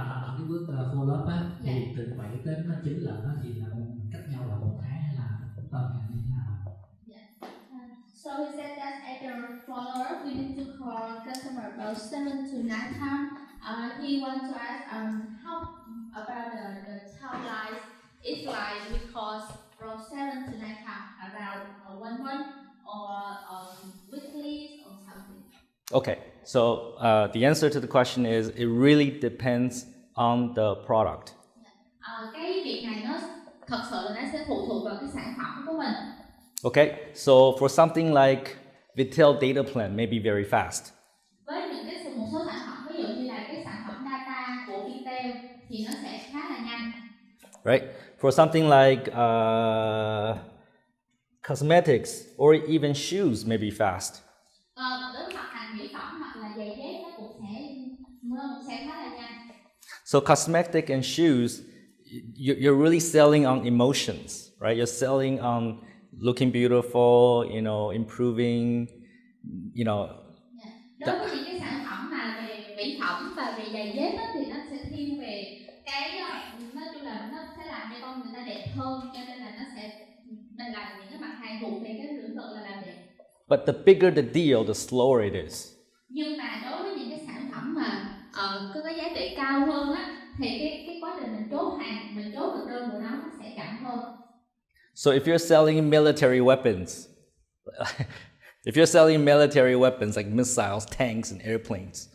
mà ở cái bước follow up á, thì từ 7 đến 9 lần đó thì là cách nhau là 1 tháng hay là tuần hay như thế nào? So he said that at the follow-up, we need to call customer about 7 to 9 times. He wants to ask how about the timeline. It's like we call from 7 to 9 times, around 1 month or weekly or something. Okay, so the answer to the question is it really depends on the product. Cái việc này nó thật sự là nó sẽ phụ thuộc vào cái sản phẩm của mình. Okay, so for something like Viettel data plan, maybe very fast. Với những một số sản phẩm, ví dụ như là cái sản phẩm data của Viettel thì nó sẽ khá là nhanh. Right? For something like cosmetics or even shoes, maybe fast. Đối với mặt hàng mỹ phẩm hoặc là giày dép nó cũng sẽ khá là nhanh. So cosmetic and shoes, you're really selling on emotions, right? You're selling on looking beautiful, improving, Đối với những cái sản phẩm mà về mỹ phẩm và về giày dép thì nó sẽ thiên về cái nói chung là nó sẽ làm cho con người ta đẹp hơn, cho nên là mình làm những cái mặt hàng thuộc về cái lĩnh vực là làm đẹp. But the bigger the deal, the slower it is. Nhưng mà đối với những cái sản phẩm mà có cái giá trị cao hơn á, thì cái quá trình mình chốt hàng, mình chốt được đơn của nó sẽ chậm hơn. So if you're selling military weapons, like missiles, tanks, and airplanes,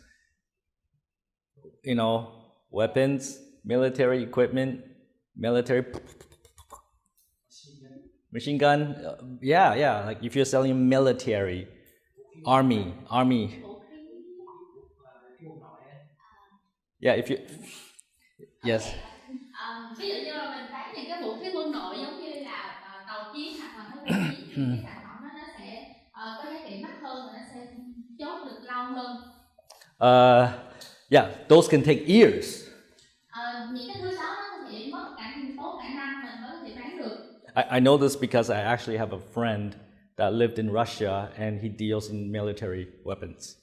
weapons, military equipment, military machine gun, yeah. Like if you're selling military, army. Yeah, if you, yes. Ví dụ như là mình bán những cái vũ khí quân đội giống như là tàu chiến hoặc là máy bay chiến, cái sản phẩm đó nó sẽ có giá trị mắc hơn và nó sẽ chốt được lâu hơn. Yeah, those can take years. Những cái thứ đó nó có thể mất cả năm mình mới có thể bán được. I know this because I actually have a friend that lived in Russia and he deals in military weapons.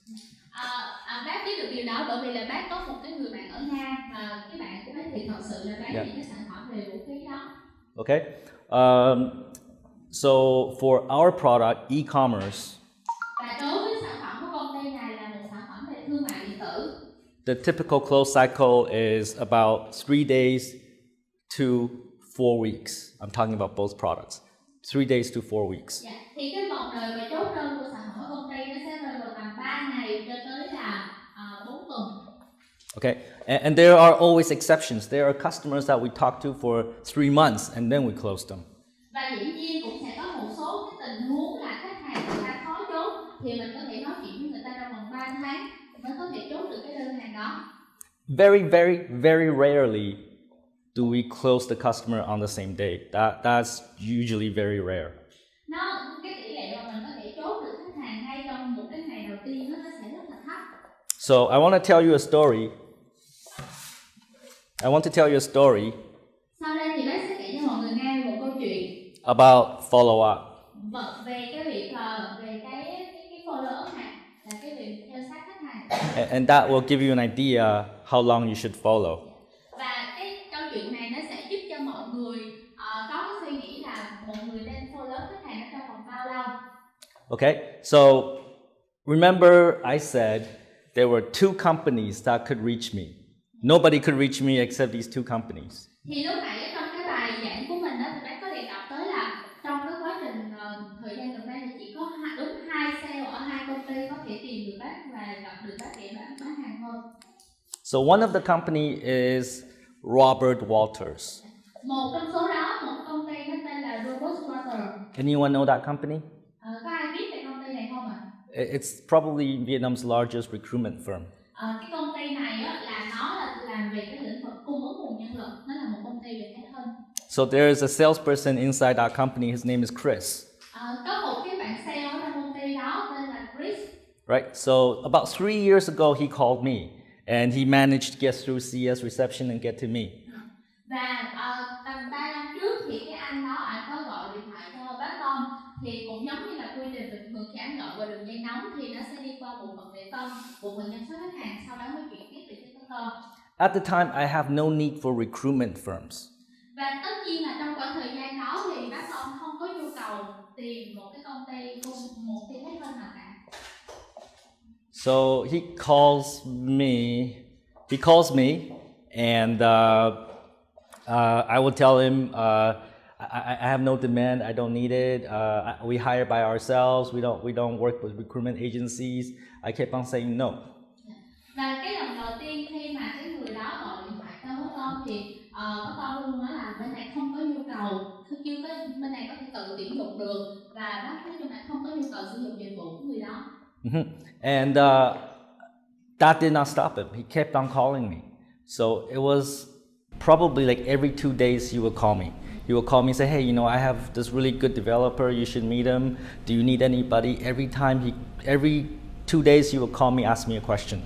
Bác biết được điều đó bởi vì là bác có một cái người bạn ở Nga và cái bạn của bác thì thật sự là bán những cái sản phẩm về vũ khí đó. Okay, so for our product, e-commerce. Và đối với sản phẩm của công ty này là một sản phẩm về thương mại điện tử. The typical close cycle is about 3 days to 4 weeks. I'm talking about both products. 3 days to 4 weeks. Yeah. Thì cái vòng đời mà chốt đơn của sản phẩm của công ty nó sẽ rơi vào tầm 3 ngày cho tới là 4 tuần. Okay, and there are always exceptions. There are customers that we talk to for 3 months and then we close them. Và dĩ nhiên cũng sẽ có một số cái tình huống là khách hàng người ta khó chốt thì mình có thể nói chuyện với người ta trong vòng 3 tháng mới có thể chốt được cái đơn hàng đó. Very, very, very rarely do we close the customer on the same day. That's usually very rare. Cái tỷ lệ mà mình có thể chốt được khách hàng ngay trong một cái ngày đầu tiên nó sẽ rất là thấp. So I want to tell you a story. Sau đây thì bác sẽ kể cho mọi người nghe một câu chuyện about follow up. Về cái việc về cái follow up này là cái việc theo sát khách hàng. And that will give you an idea how long you should follow. Và cái câu chuyện này nó sẽ giúp cho mọi người có cái suy nghĩ là mọi người nên follow up khách hàng trong vòng bao lâu. Okay, so remember I said there were 2 companies that could reach me. Nobody could reach me except these 2 companies. Thì lúc nãy trong cái bài giảng của mình đó thì bác có đề cập tới là trong cái quá trình thời gian gần đây thì chỉ có đúng 2 sale ở 2 công ty có thể tìm được bác và gặp được bác để bán hàng hơn. So one of the company is Robert Walters. Một trong số đó, một công ty nó tên là Robert Walters. Anyone know that company? Có ai biết về công ty này không ạ? It's probably Vietnam's largest recruitment firm. Cái công ty này là nó là làm về cái lĩnh vực cung ứng nguồn nhân lực, nó là một công ty về headhunt. So there is a salesperson inside that company. His name is Chris. Có một cái bạn sale ở trong công ty đó tên là Chris. Right. So about 3 years ago, he called me, and he managed to get through CS reception and get to me. Và tầm 3 năm trước thì cái anh đó có gọi điện thoại cho bác Tom, thì cũng giống như là quy trình bình thường khi anh gọi vào đường dây nóng thì nó sẽ đi qua bộ phận lễ tân, bộ phận chăm sóc khách hàng, sau đó mới chuyển tiếp về cho bác Tom. At the time, I have no need for recruitment firms. Và tất nhiên là trong khoảng thời gian đó thì bác Tom không có nhu cầu tìm một cái công ty một team headhunter nào cả. So he calls me, and I will tell him I have no demand. I don't need it. We hire by ourselves. We don't work with recruitment agencies. I kept on saying no. Và cái lần đầu tiên khi mà cái người đó gọi điện thoại cho bác Tom thì bác Tom luôn nói là bên này không có nhu cầu, chưa có bên này có thể tự tuyển dụng được và bác nói chung là không có nhu cầu sử dụng dịch vụ của người đó. And that did not stop him. He kept on calling me. So it was probably like every 2 days he would call me. He would call me and say, hey, I have this really good developer. You should meet him. Do you need anybody? Every 2 days he would call me, ask me a question.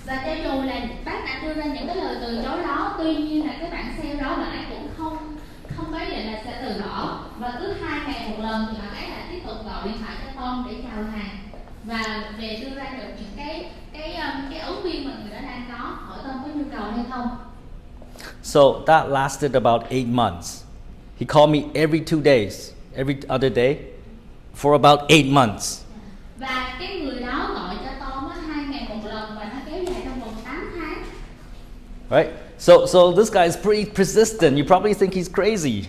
Và cho dù là bác đã đưa ra những cái lời từ chối đó, tuy nhiên là cái bạn sale đó bạn ấy cũng không có ý định là sẽ từ bỏ. Và cứ 2 ngày một lần thì bạn ấy lại tiếp tục gọi điện thoại cho Tom để chào hàng và để đưa ra được những cái ứng viên mà người đó đang có, hỏi Tom có nhu cầu hay không. So that lasted about 8 months. He called me every 2 days, every other day, for about 8 months. Và cái người đó gọi cho Tom 2 ngày một lần và nó kéo dài trong vòng 8 tháng. Right? So this guy is pretty persistent. You probably think he's crazy.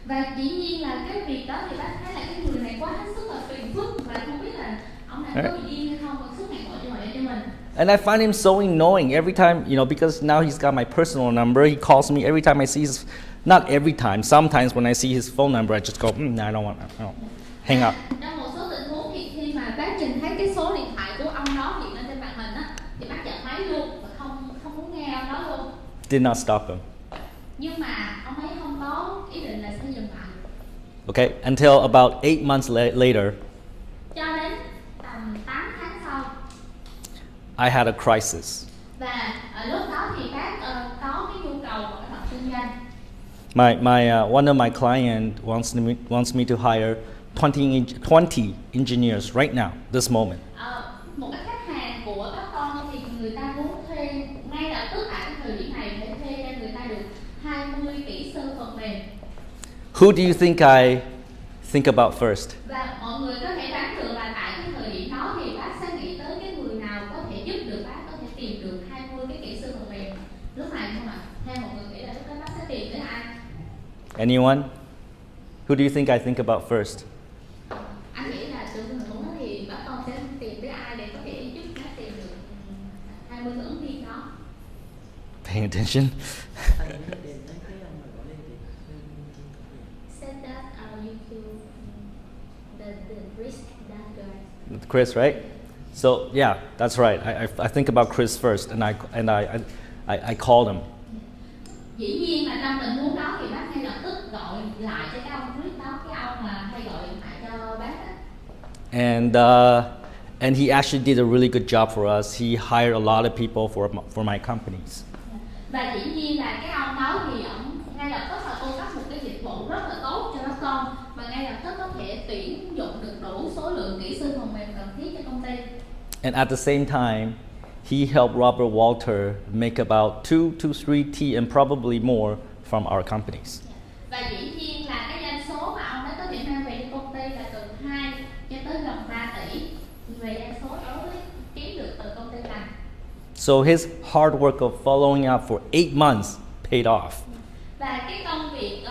Và dĩ nhiên là cái việc đó thì bác thấy là cái người này quá hết sức là phiền phức và không biết là ông này có bị điên hay không, còn suốt ngày gọi cho mình. And I find him so annoying every time, because now he's got my personal number. He calls me every time I see his, not every time, sometimes when I see his phone number, I just go, nah, I don't want, hang up. Trong một số tình huống thì khi mà bác nhìn thấy cái số điện thoại của ông đó hiện lên trên màn hình á, thì bác chặn máy luôn và không muốn nghe ông đó luôn. Did not stop him. Nhưng mà ông ấy không có ý định là sẽ dừng lại. Okay, until about 8 months later, Cho đến tầm 8 tháng sau. I had a crisis. Và ở lúc đó thì bác có cái nhu cầu mở rộng kinh doanh. One of my client wants me to hire 20 engineers right now, this moment. Một cái khách hàng của bác Tom thì người ta muốn thuê ngay lập tức tại cái thời điểm này để thuê cho người ta được 20 kỹ sư phần mềm. Who do you think I think about first? Và mọi người có thể đoán được là tại cái thời điểm đó thì bác sẽ nghĩ tới cái người nào có thể giúp được bác có thể tìm được 20 cái kỹ sư phần mềm lúc này không ạ? Theo mọi người nghĩ là lúc đó bác sẽ tìm tới ai? Anyone? Who do you think I think about first? Anh nghĩ là từ tình huống đó thì bác Tom sẽ tìm tới ai để có thể giúp bác tìm được 20 cái ứng viên đó? Paying attention? Said that you feel the risk that guy. Chris, right? So yeah, that's right. I think about Chris first, and I called him. Dĩ nhiên là trong tình huống đó thì bác ngay lập tức gọi lại cho cái ông Chris đó, cái ông mà hay gọi điện thoại cho bác đó. And he actually did a really good job for us. He hired a lot of people for my companies. Và dĩ nhiên là cái ông đó thì ông ngay lập tức là cung cấp một cái dịch vụ rất là tốt cho bác Tom và ngay lập tức có thể tuyển dụng được đủ số lượng kỹ sư phần mềm cần thiết cho công ty. And at the same time, he helped Robert Walter make about 2 to 3 T and probably more from our companies. Và dĩ nhiên là cái doanh số mà ông ấy có thể mang về cho công ty là từ 2 cho tới gần 3 tỷ về doanh số đối với kiếm được từ công ty này. So his hard work of following up for 8 months paid off. Và cái công việc,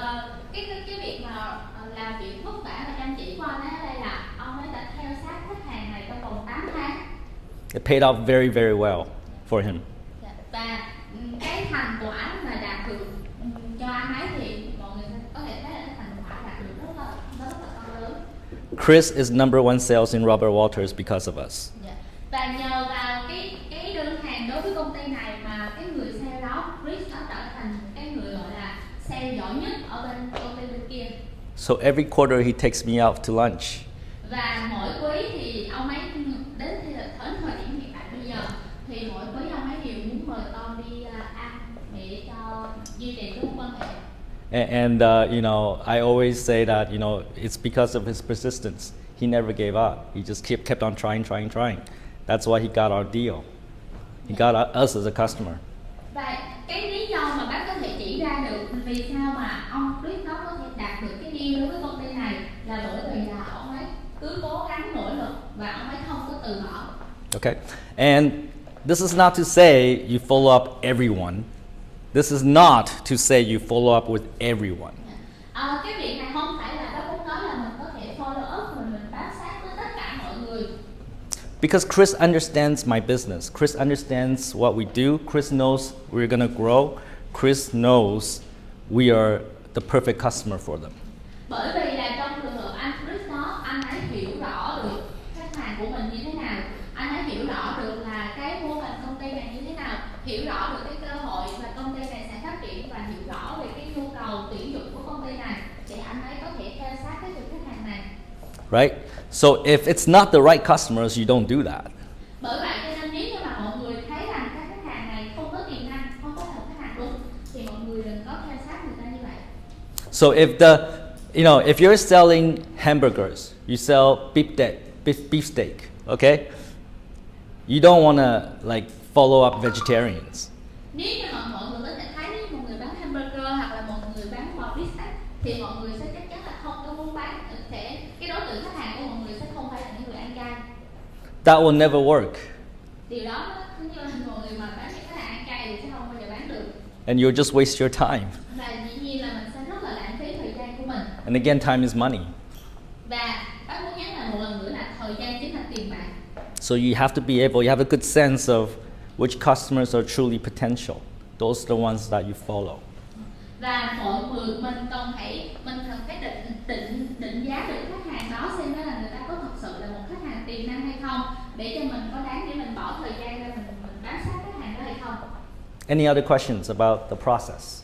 cái việc mà làm việc vất vả và chăm chỉ của anh ấy ở đây là ông ấy đã theo sát khách hàng này trong vòng 8 tháng. It paid off very, very well for him. Và cái thành quả mà đạt được cho anh ấy thì mọi người có thể thấy là cái thành quả đạt được rất là to lớn. Chris is number 1 sales in Robert Walters because of us. Và nhờ vào cái đơn hàng đối với công ty này mà cái người sale đó, Chris đã trở thành cái người gọi là sale giỏi nhất ở bên công ty bên kia. So every quarter he takes me out to lunch. Và mỗi quý thì ông ấy đến thời điểm hiện tại bây giờ thì mỗi quý ông ấy đều muốn mời con đi ăn để cho duy trì cái mối quan hệ. And I always say that, it's because of his persistence. He never gave up. He just kept on trying. That's why he got our deal. He got us as a customer. Và cái Okay? And this is not to say you follow up everyone. This is not to say you follow up with everyone. Cái việc này không phải là bác muốn nói là mình có thể follow up, mình bám sát với tất cả mọi người. Because Chris understands my business. Chris understands what we do. Chris knows we're gonna grow. Chris knows we are the perfect customer for them. Bởi vì là trong trường hợp anh Chris đó, anh ấy hiểu rõ được khách hàng của mình như thế nào, anh ấy hiểu rõ được là cái mô hình công ty này như thế nào, hiểu rõ được cái cơ hội và công ty này sẽ phát triển và hiểu rõ về cái nhu cầu tuyển dụng của công ty này để anh ấy có thể theo sát cái việc khách hàng này. Right? So if it's not the right customers, you don't do that. Bởi vậy cho nên nếu như mà mọi người thấy rằng các khách hàng này không có tiềm năng, không có là khách hàng đúng, thì mọi người đừng có theo sát người ta như vậy. So if you're selling hamburgers, you sell beef steak, okay? You don't want to like follow up vegetarians. Nếu như mà mọi người có thể thấy nếu một người bán hamburger hoặc là một người bán bò beef steak thì mọi người sẽ chắc chắn là không có muốn bán, cái đối tượng khách hàng của mọi người sẽ không phải là những người ăn chay. That will never work. Điều đó như là mọi người mà bán cho khách hàng ăn chay thì sẽ không bao giờ bán được. And you'll just waste your time. Và dĩ nhiên là mình sẽ rất là lãng phí thời gian của mình. And again, time is money. Và bác muốn nhắc lại một lần nữa là thời gian chính là tiền bạc. So you have to be able, you have a good sense of which customers are truly potential. Those are the ones that you follow. Và mọi người mình cần phải định giá được khách hàng đó xem đó là người ta có thật sự là một khách hàng tiềm năng hay không, để cho mình có đáng để mình bỏ thời gian ra mình bám sát khách hàng đó hay không. Any other questions about the process?